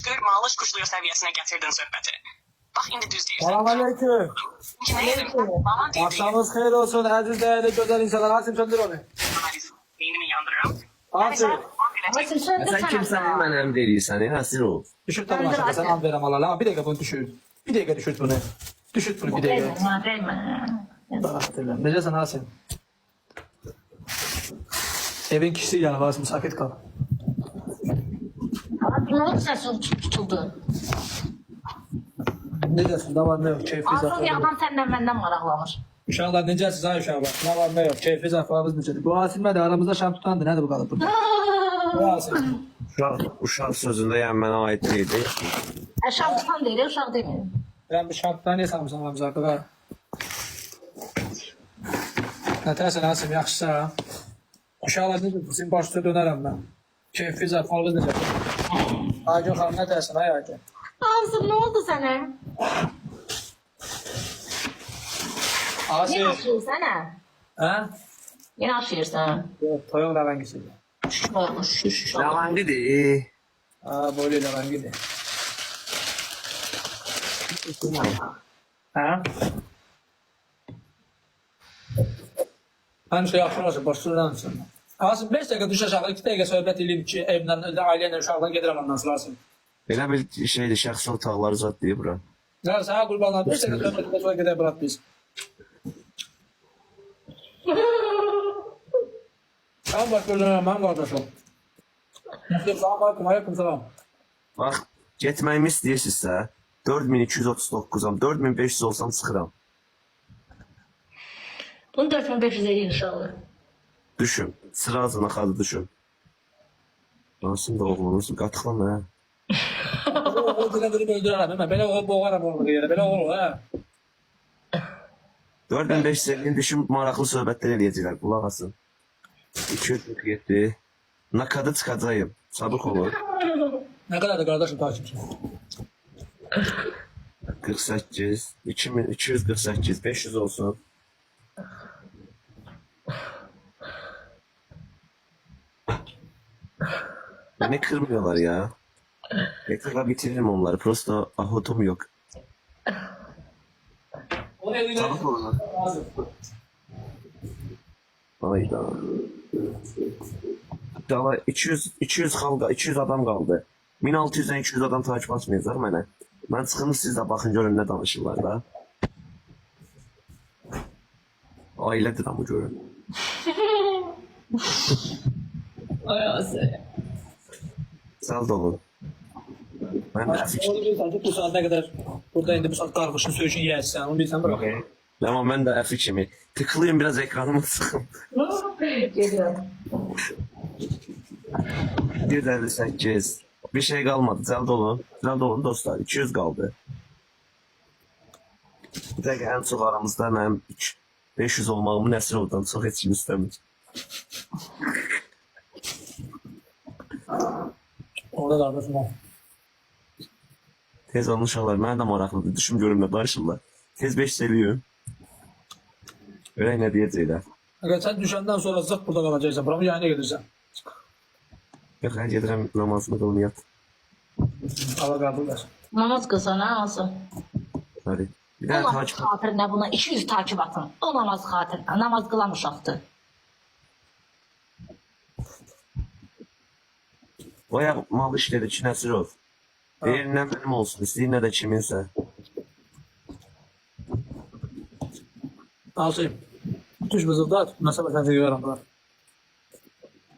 Malış kuşluyor seviyesine getirdin söhbəti. Bak indi düz deyirsən. Selamünaleyküm. Neydim? Maman deyir. Akşamınız hayır olsun. Aziz değerli güzel insanlar. Hasim söndür onu. Beynimi yandırıram. Hasim. Hasim söndür Sen kimsen mənəm deyirsən, əsir ol. Düşürt tamam aşağıda. Sen an verem Allah. Ama bir dakika bunu düşür. Bir dakika düşürt bunu. Düşürt bunu bir dakika. Değme. Necəsən Hasim? Evin kişisi yani Hasim. Sakit kal. Ne oldu sesin tutuldu? Necəsin? Ne var ne yok? Keyfi Asıl zaflarımız. yalan senden benden maraqlanır. Uşaqlar necəsiz ha uşaqlar? Ne var ne yok? Keyfi zaflarımız necədir? Bu Hasim'lə də aramızda şam tutandı. Nədir bu qalıb burada? Bu Hasim. Uşaq sözündə yəni mənə aid deyildi. Şam tutan değil, uşaq demir. Ben bir şam tutan niyə salmışam aramızda artıq? Nətərsən Hasim, yaxşısa? Uşaqlar necədir? Sizin başüstə dönərəm mən. Keyfi zaflarımız necədir? Aygün xanım nətərsən? Ay Aygün. Asım ne oldu sana? Hasim. Yine aşıyırsan ha? Ha? Yine aşıyırsan. Yok, toyuq ləvəngisidir. Şuş. Yalanlıdır. Ha, böyle ləvəngidir. Ha? Həmişə yaxşı olacaq, başlayıram sənə. Hasim, 5 dəqiqə düş aşağı, 2 dəqiqə söhbət edeyim ki, evlə, ailə ilə, uşaqla gedirəm ondan sonra Hasim. Belə bir şeydir, şəxsi otaqları zad deyir bura. Neyse, ha qurbanlar, 5 dəqiqə söhbət edək, sonra gedək bırak biz. Tamam, baş gözlənirəm, mənim qardaşım. Salam aleyküm, aleyküm salam. Bax, getməyimi istəyirsinizsə, 4239-am, 4500 olsam çıxıram. Bunu 4500 edin inşallah. Düşün, sırasına xadı düşün. Nasıl da oğlunuz, qatıqlan hə. O dilə verib öldürərəm, hemen. Belə oğul boğaram oğlu yerə, belə oğul, hə. 4500 elin düşün, maraqlı söhbətlər eləyəcəklər, qulaq asın. 247, nakadı çıxacağım, sabıq olur. Nə qədərdir qardaşım takipçi? 48, 2248, 500 olsun. Beni kırmıyorlar ya. Yakında bitiririm onları. Prosto ahutum yok. Onu eline... Sabık olun. Hayda. Daha 200 kaldı, 200 adam kaldı. 1600'den 200 adam takip atmayacaklar mənə. Mən çıxım, siz də baxın görün nə danışırlar da. Ailədir ama görün. Ay Asım. Sağ olun. Ben de əfik. Onu bilirsən ki, bu saat nə qədər burada indi bu saat qarğışın, söyüşün yiyəcəksən, onu bilirsən bırak. Ama ben de əfik kimi. Tıklayayım biraz ekranımı sıxım. Geliyorum. 158. Bir şey kalmadı. Cəld olun. Cəld olun dostlar. 200 kaldı. Bir dəqiqə ən çox aramızda mənim 500 olmağımı Nəsirovdan çox heç kim istəmir. Orada qardaşım o. Tez almışlar. Mənə də maraqlıdır. Düşüm görüm nə danışırlar. Tez 5 eləyim. Görək nə deyəcəklər. Əgər sən düşəndən sonra zırt burada qalacaqsan, buramı yayına gedirsən. Yox, mən gedirəm namazımı qılım yat. Allah qəbul versin. Namaz kılsana Asım. Hadi. Bir O dənə namaz takip. xatirinə buna 200 takip atın. O namaz xatirinə. Namaz kılan uşaqdır. Bayağı mal işlədi ki, Nəsirov. Deyir, nə mənim olsun, istəyir nə də kiminsə. Asım, düş bızıldat, məsələ sənə yığaram bırak.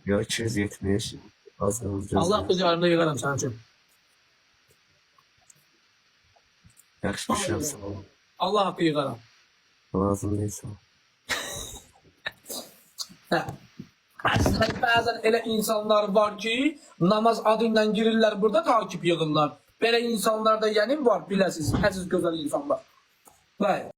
Ya 270. Az qaldı. Allah biz yarımda yığaram sənin üçün. Yaxşı düşürəm sağ olun. Allah haqqı yığaram. Lazım deyilsə. Hə. Bəzən elə insanlar var ki, namaz adı ilə girirlər burada takip yığırlar. Belə insanlar da yəni var, biləsiniz, əziz gözəl insanlar. Bəli.